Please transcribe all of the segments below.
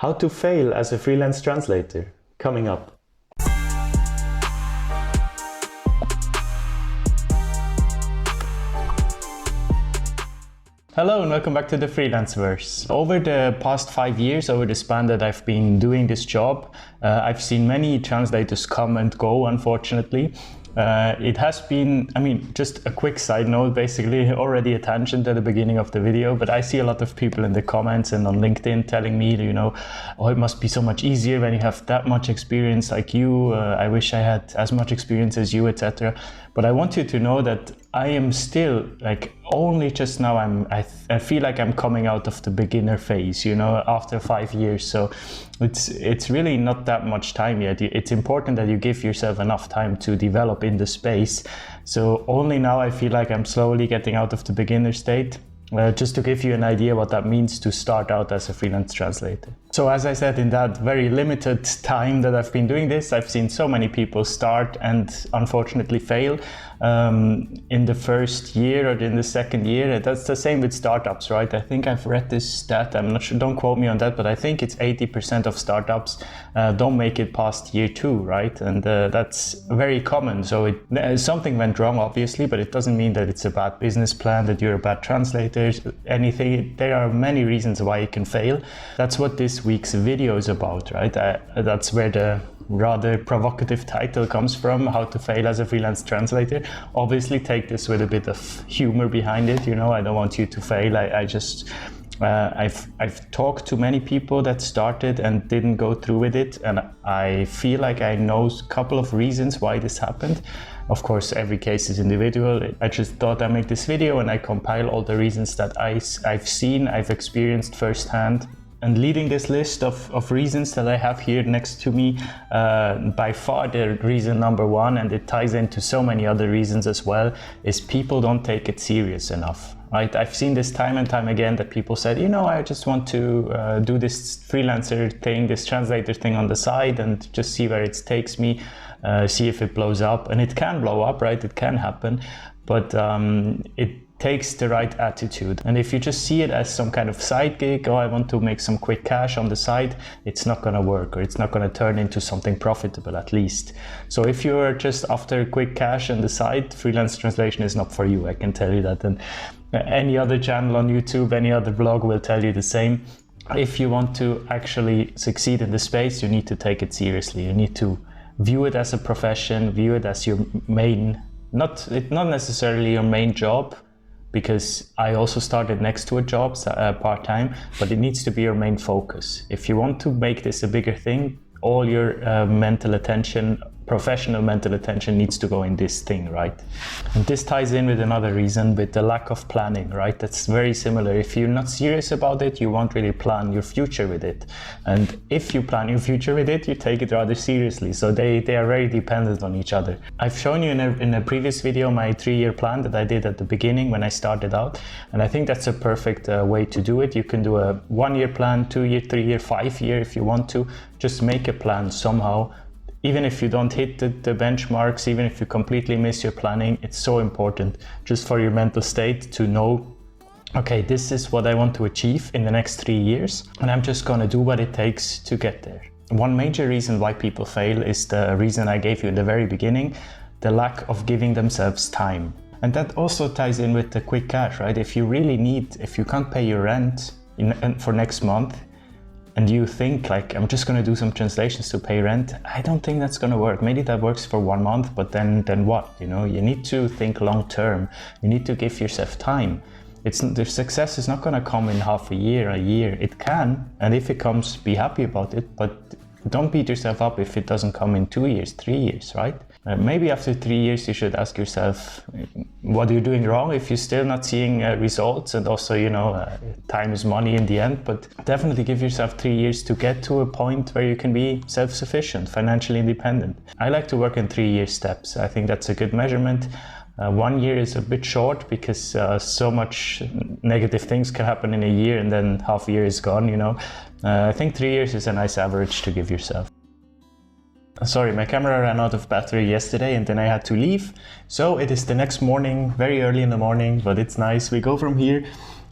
How to fail as a freelance translator, coming up. Hello and welcome back to the Freelanceverse. Over the past 5 years, over the span that I've been doing this job, I've seen many translators come and go, unfortunately. It has been, just a quick side note, basically already a tangent at the beginning of the video, but I see a lot of people in the comments and on LinkedIn telling me, oh, it must be so much easier when you have that much experience like you. I wish I had as much experience as you, etc. But I want you to know that I am still only just now I feel like I'm coming out of the beginner phase, after 5 years. So it's really not that much time yet. It's important that you give yourself enough time to develop in the space. So only now I feel like I'm slowly getting out of the beginner state. Just to give you an idea what that means to start out as a freelance translator. So as I said, in that very limited time that I've been doing this, I've seen so many people start and unfortunately fail in the first year or in the second year. That's the same with startups, right? I think I've read this stat, I'm not sure, don't quote me on that, but I think it's 80% of startups don't make it past year 2, right? And that's very common. So something went wrong, obviously, but it doesn't mean that it's a bad business plan, that you're a bad translator, anything. There are many reasons why you can fail. That's what this week's video is about, right? That's where the rather provocative title comes from, how to fail as a freelance translator. Obviously take this with a bit of humor behind it, I don't want you to fail. I've talked to many people that started and didn't go through with it, and I feel like I know a couple of reasons why this happened. Of course, every case is individual. I just thought I'd make this video and I compile all the reasons that I've seen, I've experienced firsthand. And leading this list of reasons that I have here next to me, by far the reason number one, and it ties into so many other reasons as well, is people don't take it serious enough. Right? I've seen this time and time again that people said, I just want to do this freelancer thing, this translator thing on the side and just see where it takes me, see if it blows up. And it can blow up, right? It can happen, but it takes the right attitude. And if you just see it as some kind of side gig, I want to make some quick cash on the side, it's not going to work, or it's not going to turn into something profitable, at least. So if you're just after quick cash on the side, freelance translation is not for you, I can tell you that. And any other channel on YouTube, any other blog will tell you the same. If you want to actually succeed in the space, you need to take it seriously. You need to view it as a profession, view it as your main, not necessarily your main job, because I also started next to a job part-time, but it needs to be your main focus. If you want to make this a bigger thing, all your mental attention, professional mental attention needs to go in this thing, right? And this ties in with another reason, with the lack of planning, right? That's very similar. If you're not serious about it, you won't really plan your future with it. And if you plan your future with it, you take it rather seriously. So they are very dependent on each other. I've shown you in a previous video my 3-year plan that I did at the beginning when I started out. And I think that's a perfect way to do it. You can do a 1-year plan, 2-year, 3-year, 5-year if you want to. Just make a plan somehow. Even if you don't hit the benchmarks, even if you completely miss your planning, it's so important just for your mental state to know, okay, this is what I want to achieve in the next 3 years, and I'm just going to do what it takes to get there. One major reason why people fail is the reason I gave you in the very beginning, the lack of giving themselves time. And that also ties in with the quick cash, right? If you can't pay your rent for next month, and you think I'm just going to do some translations to pay rent, I don't think that's going to work. Maybe that works for 1 month, but then what? You need to think long term. You need to give yourself time. The success is not going to come in half a year. It can, and if it comes, be happy about it, but don't beat yourself up if it doesn't come in 2 years, 3 years, right? Maybe after 3 years, you should ask yourself, what are you doing wrong if you're still not seeing results? And also, time is money in the end, but definitely give yourself 3 years to get to a point where you can be self-sufficient, financially independent. I like to work in 3-year steps. I think that's a good measurement. 1 year is a bit short because so much negative things can happen in a year and then half a year is gone, I think 3 years is a nice average to give yourself. Sorry, my camera ran out of battery yesterday and then I had to leave. So it is the next morning, very early in the morning, but it's nice. We go from here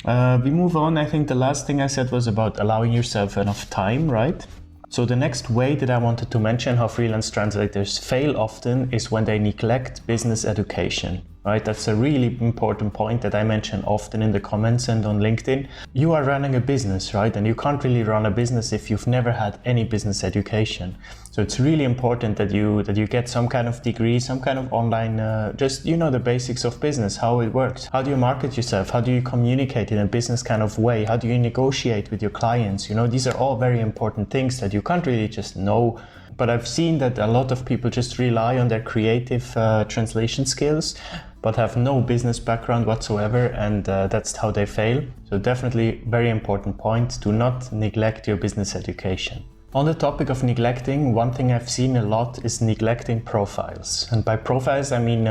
We move on. I think the last thing I said was about allowing yourself enough time, right? So the next way that I wanted to mention how freelance translators fail often is when they neglect business education, right? That's a really important point that I mention often in the comments and on LinkedIn. You are running a business, right? And you can't really run a business if you've never had any business education. So it's really important that you get some kind of degree, some kind of online, just, you know, the basics of business, how it works. How do you market yourself? How do you communicate in a business kind of way? How do you negotiate with your clients? You know, these are all very important things that you can't really just know. But I've seen that a lot of people just rely on their creative translation skills, but have no business background whatsoever, and that's how they fail. So definitely very important point, do not neglect your business education. On the topic of neglecting, one thing I've seen a lot is neglecting profiles. And by profiles, I mean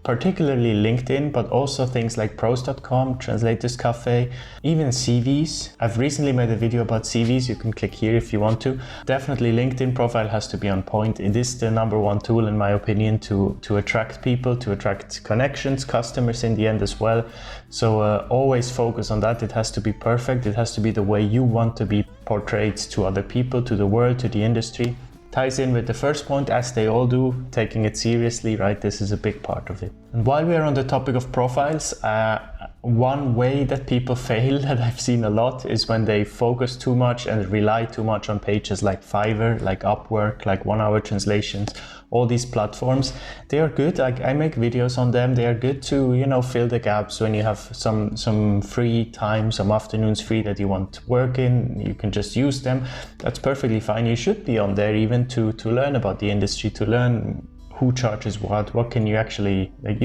particularly LinkedIn, but also things like Probst.com, Translators Cafe, even CVs. I've recently made a video about CVs. You can click here if you want to. Definitely LinkedIn profile has to be on point. It is the #1 tool, in my opinion, to attract people, to attract connections, customers in the end as well. So always focus on that. It has to be perfect. It has to be the way you want to be portrayed to other people, to the world, to the industry. Ties in with the first point, as they all do, taking it seriously, right? This is a big part of it. And while we are on the topic of profiles, one way that people fail that I've seen a lot is when they focus too much and rely too much on pages like Fiverr, like Upwork, like 1 Hour Translations, all these platforms. They are good. Like, I make videos on them. They are good to, you know, fill the gaps when you have some free time, some afternoons free that you want to work in. You can just use them. That's perfectly fine. You should be on there even to learn about the industry, to learn who charges what can you actually, like,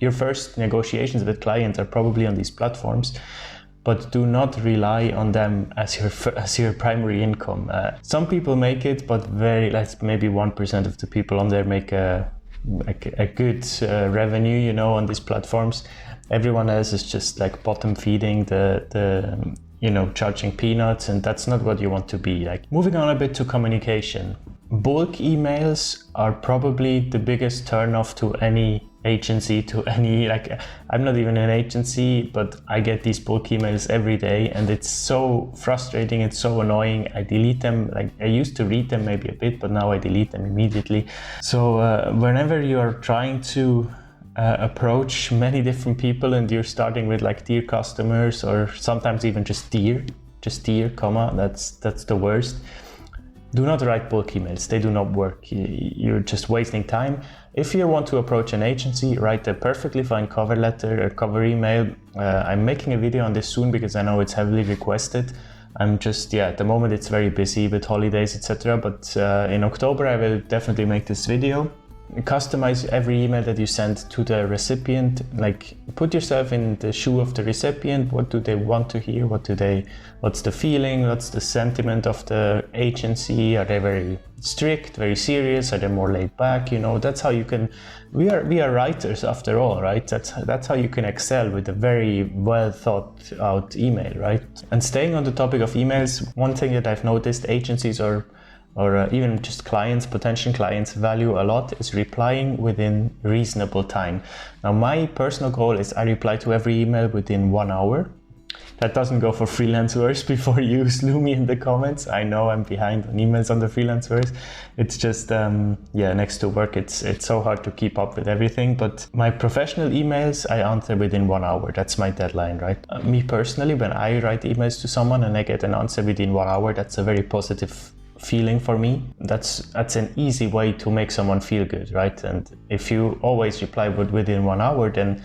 your first negotiations with clients are probably on these platforms, but do not rely on them as your primary income. Some people make it, but maybe 1% of the people on there make a good revenue, you know, on these platforms. Everyone else is just like bottom feeding, the you know, charging peanuts, and that's not what you want to be. Like, moving on a bit to communication. Bulk emails are probably the biggest turnoff to any agency, to any, like, I'm not even an agency, but I get these bulk emails every day, and it's so frustrating, it's so annoying. I delete them. Like, I used to read them maybe a bit, but now I delete them immediately. So whenever you are trying to approach many different people and you're starting with like dear customers, or sometimes even just dear, comma, that's the worst. Do not write bulk emails. They do not work. You're just wasting time. If you want to approach an agency, write a perfectly fine cover letter or cover email. I'm making a video on this soon because I know it's heavily requested. I'm just, at the moment it's very busy with holidays, etc. But in October I will definitely make this video. Customize every email that you send to the recipient. Like, put yourself in the shoe of the recipient. What do they want to hear? What's the feeling? What's the sentiment of the agency? Are they very strict, very serious? Are they more laid back? You know, that's how you can, we are writers after all, right? That's how you can excel with a very well thought out email, right? And staying on the topic of emails, one thing that I've noticed agencies or even just potential clients value a lot is replying within reasonable time. Now, my personal goal is I reply to every email within 1 hour. That doesn't go for Freelanceverse before you slew me in the comments. I know I'm behind on emails on the Freelanceverse. It's just, next to work, it's so hard to keep up with everything. But my professional emails, I answer within 1 hour. That's my deadline, right? Me personally, when I write emails to someone and I get an answer within 1 hour, that's a very positive feeling for me. That's an easy way to make someone feel good, right? And if you always reply within 1 hour, then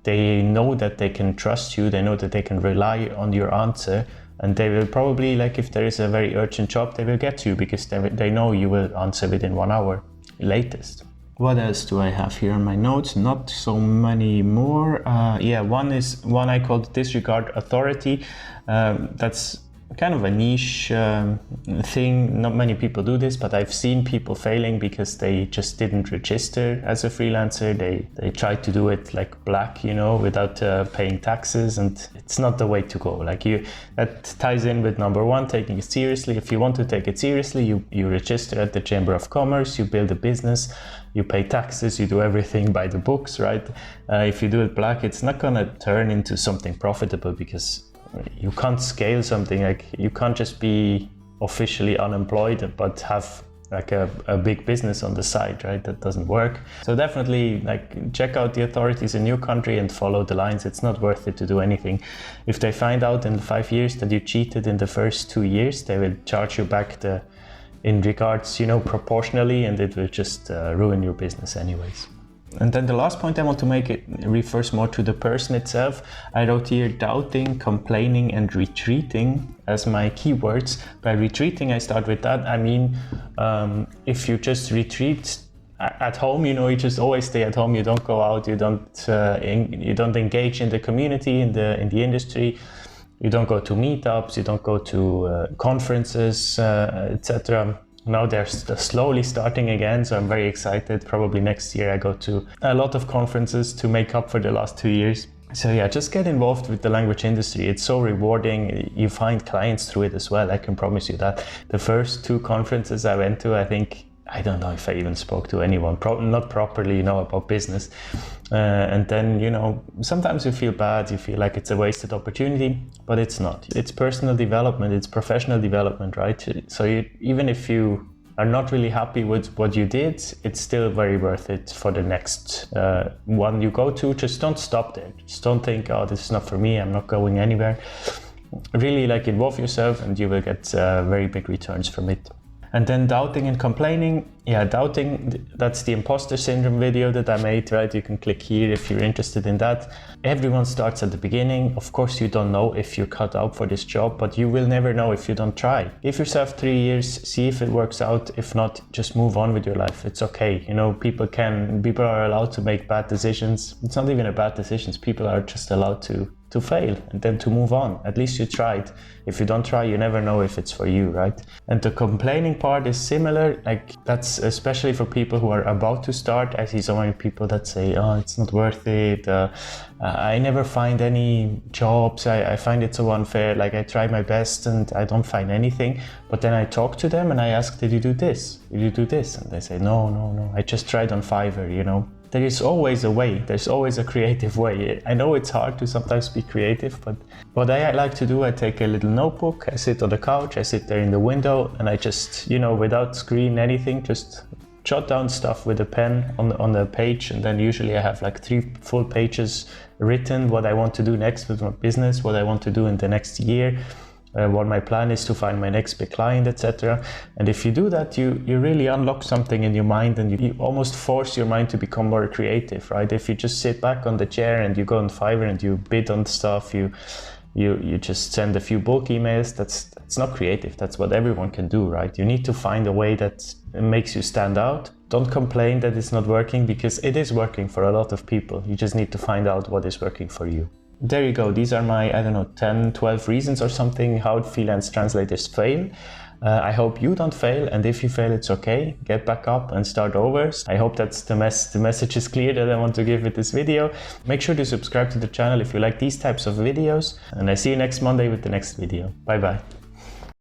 they know that they can trust you, they know that they can rely on your answer, and they will probably, like, if there is a very urgent job, they will get to you because they know you will answer within 1 hour latest. What else do I have here in my notes? Not so many more. One I called disregard authority. That's kind of a niche thing. Not many people do this, but I've seen people failing because they just didn't register as a freelancer. They tried to do it like black, you know, without paying taxes, and it's not the way to go. Like that ties in with number one, taking it seriously. If you want to take it seriously, you register at the Chamber of Commerce, you build a business, you pay taxes, you do everything by the books, right? If you do it black, it's not gonna turn into something profitable, because you can't scale something. Like, you can't just be officially unemployed but have like a big business on the side, right? That doesn't work. So definitely, like, check out the authorities in your country and follow the lines. It's not worth it to do anything. If they find out in 5 years that you cheated in the first 2 years, they will charge you back in regards, you know, proportionally, and it will just ruin your business anyways. And then the last point I want to make, it refers more to the person itself. I wrote here doubting, complaining, and retreating as my keywords. By retreating, I start with that. I mean, if you just retreat at home, you know, you just always stay at home. You don't go out. You don't engage in the community, in the industry. You don't go to meetups. You don't go to conferences, etc. Now they're slowly starting again, so I'm very excited. Probably next year I go to a lot of conferences to make up for the last 2 years. So yeah, just get involved with the language industry. It's so rewarding. You find clients through it as well, I can promise you that. The first 2 conferences I went to, I don't know if I even spoke to anyone, not properly, you know, about business. And then, you know, sometimes you feel bad, you feel like it's a wasted opportunity, but it's not. It's personal development, it's professional development, right? So even if you are not really happy with what you did, it's still very worth it for the next one you go to. Just don't stop there. Just don't think, oh, this is not for me, I'm not going anywhere. Really, like, involve yourself and you will get very big returns from it. And then doubting and complaining. Yeah, doubting, that's the imposter syndrome video that I made, right? You can click here if you're interested in that. Everyone starts at the beginning. Of course, you don't know if you're cut out for this job, but you will never know if you don't try. Give yourself 3 years, see if it works out. If not, just move on with your life. It's okay. You know, people are allowed to make bad decisions. It's not even a bad decision. People are just allowed to fail and then to move on. At least you tried. If you don't try, you never know if it's for you, right? And the complaining part is similar. Like, that's especially for people who are about to start. I see so many people that say, oh, it's not worth it. I never find any jobs. I find it so unfair. Like, I try my best and I don't find anything. But then I talk to them and I ask, did you do this? Did you do this? And they say, no. I just tried on Fiverr, you know. There is always a way. There's always a creative way. I know it's hard to sometimes be creative, but what I like to do, I take a little notebook, I sit on the couch, I sit there in the window, and I just, you know, without screen, anything, just jot down stuff with a pen on the page. And then usually I have like 3 full pages written, what I want to do next with my business, what I want to do in the next year, what my plan is to find my next big client, etc. And if you do that, you really unlock something in your mind, and you almost force your mind to become more creative, right? If you just sit back on the chair and you go on Fiverr and you bid on stuff, you just send a few bulk emails, that's not creative. That's what everyone can do, right? You need to find a way that makes you stand out. Don't complain that it's not working, because it is working for a lot of people. You just need to find out what is working for you. There you go. These are my, 10, 12 reasons or something how freelance translators fail. I hope you don't fail, and if you fail, it's okay. Get back up and start over. I hope that's the message is clear that I want to give with this video. Make sure to subscribe to the channel if you like these types of videos, and I see you next Monday with the next video. Bye bye.